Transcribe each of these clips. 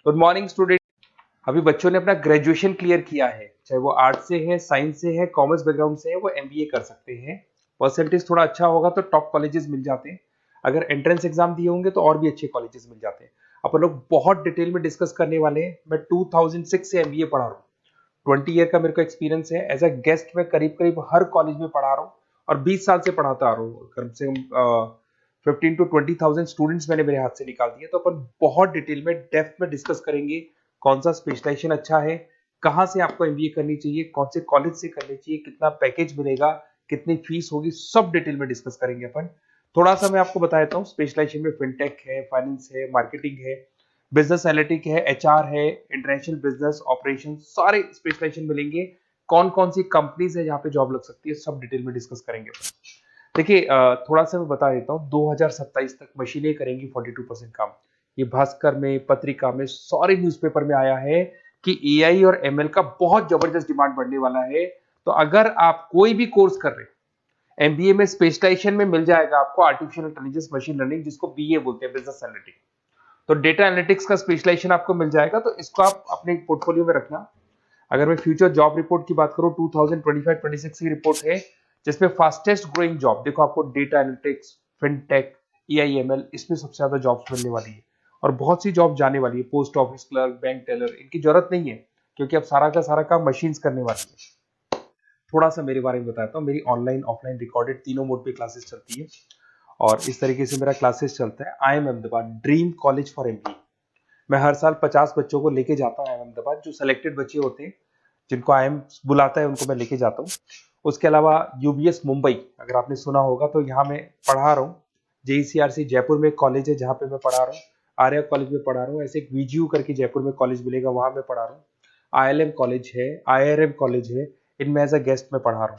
Good morning student. अभी बच्चों ने अपना ग्रेजुएशन क्लियर किया है, चाहे वो आर्ट से है, साइंस से है, कॉमर्स बैकग्राउंड से है, वो एमबीए कर सकते हैं। परसेंटेज थोड़ा अच्छा होगा तो टॉप कॉलेजेस मिल जाते हैं। अगर एंट्रेंस एग्जाम दिए होंगे तो और भी अच्छे कॉलेजेस मिल जाते हैं। अपन लोग बहुत डिटेल में डिस्कस करने वाले हैं। मैं 2006 से एमबीए पढ़ा रहा हूँ। 20 ईयर का मेरे को एक्सपीरियंस है। एज अ गेस्ट मैं करीब करीब हर कॉलेज में पढ़ा रहा हूँ और 20 साल से पढ़ाता आ रहा हूँ। कम से कम 15 to 20 thousand स्टूडेंट्स मैंने मेरे हाथ से निकाल दिए। तो अपन बहुत डिटेल में डेप्थ में डिस्कस करेंगे कौन सा स्पेशलाइजेशन अच्छा है, कहाँ से आपको एमबीए करनी चाहिए, कौन से कॉलेज से करनी चाहिए, कितना पैकेज मिलेगा, कितनी फीस होगी, सब डिटेल में डिस्कस करेंगे अपन। थोड़ा सा मैं आपको बता देता हूँ। स्पेशलाइजेशन में फिनटेक है, फाइनेंस है, मार्केटिंग है, बिजनेस एनालिटिक है, एचआर है, इंटरनेशनल बिजनेस ऑपरेशन, सारे स्पेशलाइजेशन मिलेंगे। कौन कौन सी कंपनीज है जहाँ पे जॉब लग सकती है, सब डिटेल में डिस्कस करेंगे। देखिए, थोड़ा सा मैं बता देता हूँ। 2027 तक मशीनें करेंगी 42% काम। ये भास्कर में, पत्रिका में, सारे न्यूज़पेपर में आया है कि एआई और एमएल का बहुत जबरदस्त डिमांड बढ़ने वाला है। तो अगर आप कोई भी कोर्स कर रहे हैं, एमबीए में स्पेशलाइजेशन में मिल जाएगा आपको आर्टिफिशियल इंटेलिजेंस, मशीन लर्निंग, जिसको बीए बोलते हैं, बिजनेस एनालिटिक्स। तो डेटा एनालिटिक्स का स्पेशलाइजेशन आपको मिल जाएगा, तो इसको आप अपने पोर्टफोलियो में रखना। अगर मैं फ्यूचर जॉब रिपोर्ट की बात करूं, 2025-26 की रिपोर्ट है, जिसमें फास्टेस्ट ग्रोइंग जॉब देखो आपको डेटा एनालिटिक्स, फिनटेक, एआईएमएल, इसमें सबसे ज्यादा जॉब्स मिलने वाली है। और बहुत सी जॉब जाने वाली है। Post office clerk, bank teller, इनकी जरूरत नहीं है क्योंकि अब सारा का सारा काम मशीन्स करने वाली है। थोड़ा सा मेरे बारे में बताता हूँ। मेरी ऑनलाइन ऑफलाइन रिकॉर्डेड तीनों मोड पे क्लासेस चलती है और इस तरीके से मेरा क्लासेस चलता है। I am Ahmedabad dream college for MBA. मैं हर साल 50 बच्चों को लेके जाता हूँ अहमदाबाद। जो सिलेक्टेड बच्चे होते हैं, जिनको आईएम बुलाता है, उनको मैं लेके जाता हूँ। उसके अलावा यूबीएस मुंबई, अगर आपने सुना होगा, तो यहाँ मैं पढ़ा रहा हूँ। जेईसीआरसी जयपुर में एक कॉलेज है जहाँ पे मैं पढ़ा रहा हूँ। आर्या कॉलेज में पढ़ा रहा हूँ। ऐसे एक वीजीयू करके जयपुर में कॉलेज मिलेगा, वहां मैं पढ़ा रहा हूँ। आईएलएम कॉलेज है, आईआरएम कॉलेज है, इनमें एज अ गेस्ट में पढ़ा रहा हूँ।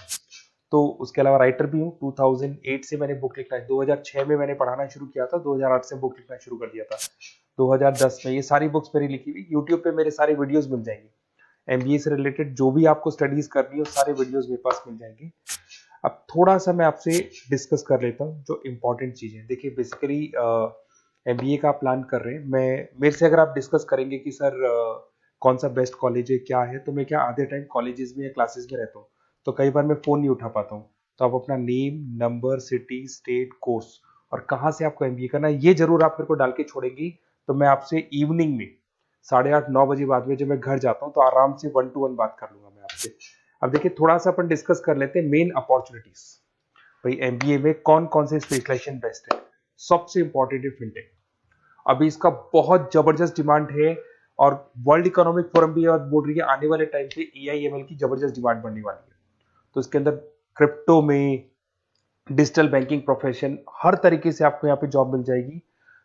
तो उसके अलावा राइटर भी हूँ। 2008 से मैंने बुक लिखना है। 2006 में मैंने पढ़ाना शुरू किया था, 2008 से बुक लिखना शुरू कर दिया था। 2010 में ये सारी बुक्स मेरी लिखी हुई यूट्यूब पे मेरे सारे वीडियोस मिल जाएंगे। एमबीए से रिलेटेड जो भी आपको स्टडीज करनी हो, सारे वीडियोस मेरे पास मिल जाएंगे। अब थोड़ा सा मैं आपसे डिस्कस कर लेता हूँ जो इंपॉर्टेंट चीजें। देखिए, बेसिकली एमबीए का आप प्लान कर रहे हैं, मैं मेरे से अगर आप डिस्कस करेंगे कि सर कौन सा बेस्ट कॉलेज है, क्या है, तो मैं क्या आधे टाइम कॉलेजेस में या क्लासेस में रहता हूँ, तो कई बार मैं फोन नहीं उठा पाता हूँ। तो आप अपना name, number, city, state, course और कहाँ से आपको एमबीए करना है, ये जरूर आप मेरे को डाल के छोड़ेंगी। तो मैं आपसे इवनिंग में 8:30-9 बजे बाद में जब मैं घर जाता हूँ, तो आराम से 1-to-1 बात कर लूंगा मैं आपसे। अब देखिए, थोड़ा सा अपन डिस्कस कर लेते हैं मेन अपॉर्चुनिटीज। भाई, एमबीए में कौन कौन से स्पेशलाइजेशन बेस्ट है। सबसे इंपॉर्टेंट है फिनटेक। अभी इसका बहुत जबरदस्त डिमांड है और वर्ल्ड इकोनॉमिक फोरम भी बोल रही है आने वाले टाइम पे एआईएमएल की जबरदस्त डिमांड बढ़ने वाली है। तो इसके अंदर क्रिप्टो में, डिजिटल बैंकिंग प्रोफेशन, हर तरीके से आपको यहाँ पे जॉब मिल जाएगी।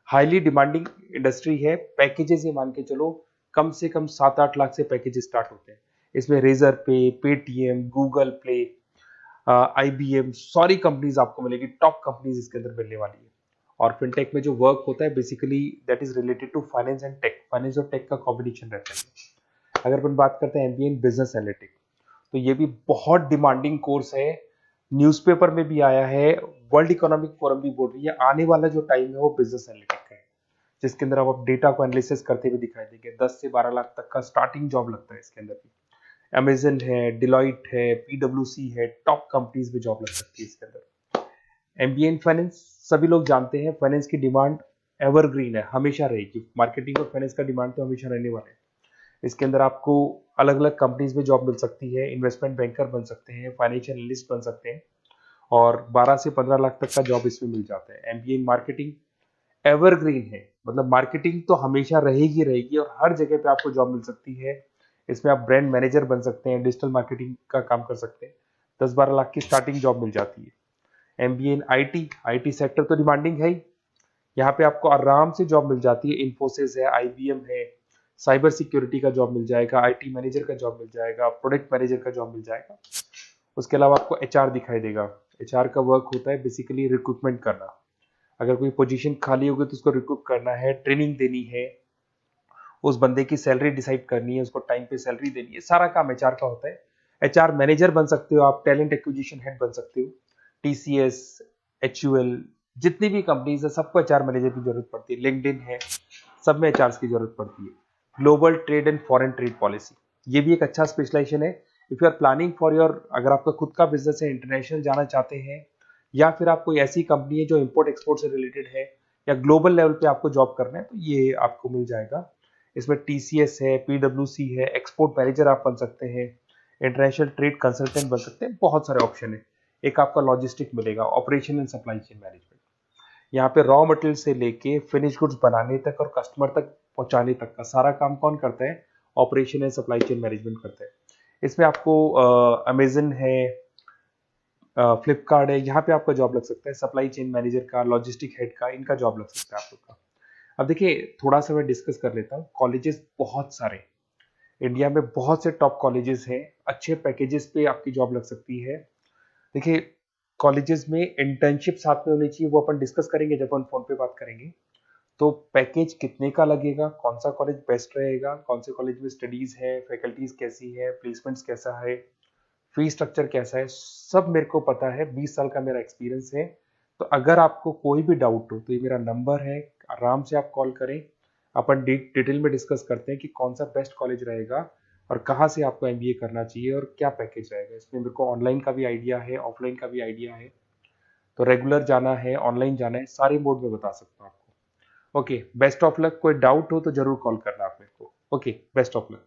हाईली डिमांडिंग इंडस्ट्री है। पैकेजेस ये मान के चलो, कम से कम 7-8 लाख से पैकेजेस स्टार्ट होते हैं। इसमें रेजर पे, पेटीएम, गूगल प्ले, आईबीएम, सारी कंपनीज आपको मिलेगी। टॉप कंपनीज इसके अंदर मिलने वाली है। और फिनटेक में जो वर्क होता है, basically that is related to finance and tech. Finance और टेक का कॉम्बिनेशन रहता है। अगर अपन बात करते हैं एमबीए इन बिजनेस एनालिटिक्स, तो ये भी बहुत डिमांडिंग कोर्स है। न्यूज़पेपर में भी आया है, वर्ल्ड इकोनॉमिक फोरम भी बोल रही है आने वाला जो टाइम है वो बिजनेस एनालिटिक्स का है, जिसके अंदर आप डेटा को एनालिसिस करते हुए दिखाई देंगे। 10 से 12 लाख तक का स्टार्टिंग जॉब लगता है इसके अंदर भी। अमेजन है, डिलॉइट है, पीडब्ल्यूसी है, टॉप कंपनीज में जॉब लग सकती है इसके अंदर। एमबीए इन फाइनेंस, सभी लोग जानते हैं फाइनेंस की डिमांड एवरग्रीन है, हमेशा रहेगी। मार्केटिंग और फाइनेंस का डिमांड तो हमेशा रहने वाला है। इसके अंदर आपको अलग अलग कंपनीज में जॉब मिल सकती है। इन्वेस्टमेंट बैंकर बन सकते हैं, फाइनेंशियल एनालिस्ट बन सकते हैं और 12 से 15 लाख तक का जॉब इसमें मिल जाता है। एमबीए इन मार्केटिंग एवरग्रीन है, मतलब मार्केटिंग तो हमेशा रहेगी रहेगी और हर जगह पे आपको जॉब मिल सकती है। इसमें आप ब्रांड मैनेजर बन सकते हैं, डिजिटल मार्केटिंग का काम कर सकते हैं। 10-12 लाख की स्टार्टिंग जॉब मिल जाती है। MBA in IT, IT sector तो डिमांडिंग है ही। यहाँ पे आपको आराम से जॉब मिल जाती है। इन्फोसिस है, आईबीएम है, साइबर सिक्योरिटी का जॉब मिल जाएगा, आईटी मैनेजर का जॉब मिल जाएगा, प्रोडक्ट मैनेजर का जॉब मिल जाएगा। उसके अलावा आपको एचआर दिखाई देगा। एचआर का वर्क होता है बेसिकली रिक्रूटमेंट करना। अगर कोई पोजीशन खाली होगी तो उसको रिक्रूट करना है, ट्रेनिंग देनी है, उस बंदे की सैलरी डिसाइड करनी है, उसको टाइम पे सैलरी देनी है, सारा काम एचआर का होता है। एचआर मैनेजर बन सकते हो आप, टैलेंट एक्विजिशन हेड बन सकते हो। टीसीएस, एचयूएल, जितनी भी कंपनीज है सबको एचआर मैनेजर की जरूरत पड़ती है। लिंक्डइन है, सब में एचआर की जरूरत पड़ती है। Global trade and foreign trade policy, ये भी एक अच्छा स्पेशलाइजेशन है। If you are planning for your, अगर आपका खुद का बिजनेस है, इंटरनेशनल जाना चाहते हैं, या फिर आप कोई ऐसी कंपनी है जो इंपोर्ट एक्सपोर्ट से रिलेटेड है, या ग्लोबल लेवल पे आपको जॉब करना है, तो ये आपको मिल जाएगा। इसमें टीसीएस है, पीडब्ल्यूसी है, एक्सपोर्ट मैनेजर आप बन सकते हैं, इंटरनेशनल ट्रेड कंसल्टेंट बन सकते हैं, बहुत सारे ऑप्शन है। एक आपका लॉजिस्टिक मिलेगा, operation and supply chain management, यहाँ पे रॉ मटेरियल से लेके फिनिश गुड्स बनाने तक और कस्टमर तक पहुंचाने तक का सारा काम कौन करता है? Operation and supply chain management करता है। इसमें आपको अमेजन है, फ्लिपकार्ट है, यहाँ पे आपका जॉब लग सकता है, सप्लाई चेन मैनेजर का, लॉजिस्टिक हेड का, इनका जॉब लग सकता है आप लोग का। अब देखिए, थोड़ा सा मैं डिस्कस कर लेता हूँ। कॉलेजेस बहुत सारे इंडिया में, बहुत से टॉप कॉलेजेस हैं, अच्छे पैकेजेस पे आपकी जॉब लग सकती है। देखिए, कॉलेजेस में इंटर्नशिप साथ में होनी चाहिए, वो अपन डिस्कस करेंगे जब अपन फोन पे बात करेंगे। तो पैकेज कितने का लगेगा, कौन सा कॉलेज बेस्ट रहेगा, कौन से कॉलेज में स्टडीज है, फैकल्टीज कैसी है, प्लेसमेंट्स कैसा है, फी स्ट्रक्चर कैसा है, सब मेरे को पता है, 20 साल का मेरा एक्सपीरियंस है। तो अगर आपको कोई भी डाउट हो तो ये मेरा नंबर है, आराम से आप कॉल करें। अपन डिटेल में डिस्कस करते हैं कि कौन सा बेस्ट कॉलेज रहेगा और कहाँ से आपको एमबीए करना चाहिए और क्या पैकेज रहेगा। इसमें मेरे को ऑनलाइन का भी आइडिया है, ऑफलाइन का भी आइडिया है, तो रेगुलर जाना है, ऑनलाइन जाना है, सारे मोड में बता सकता हूँ आपको। Okay, best of luck. कोई डाउट हो तो जरूर कॉल करना आप मेरे को। Okay, best of luck.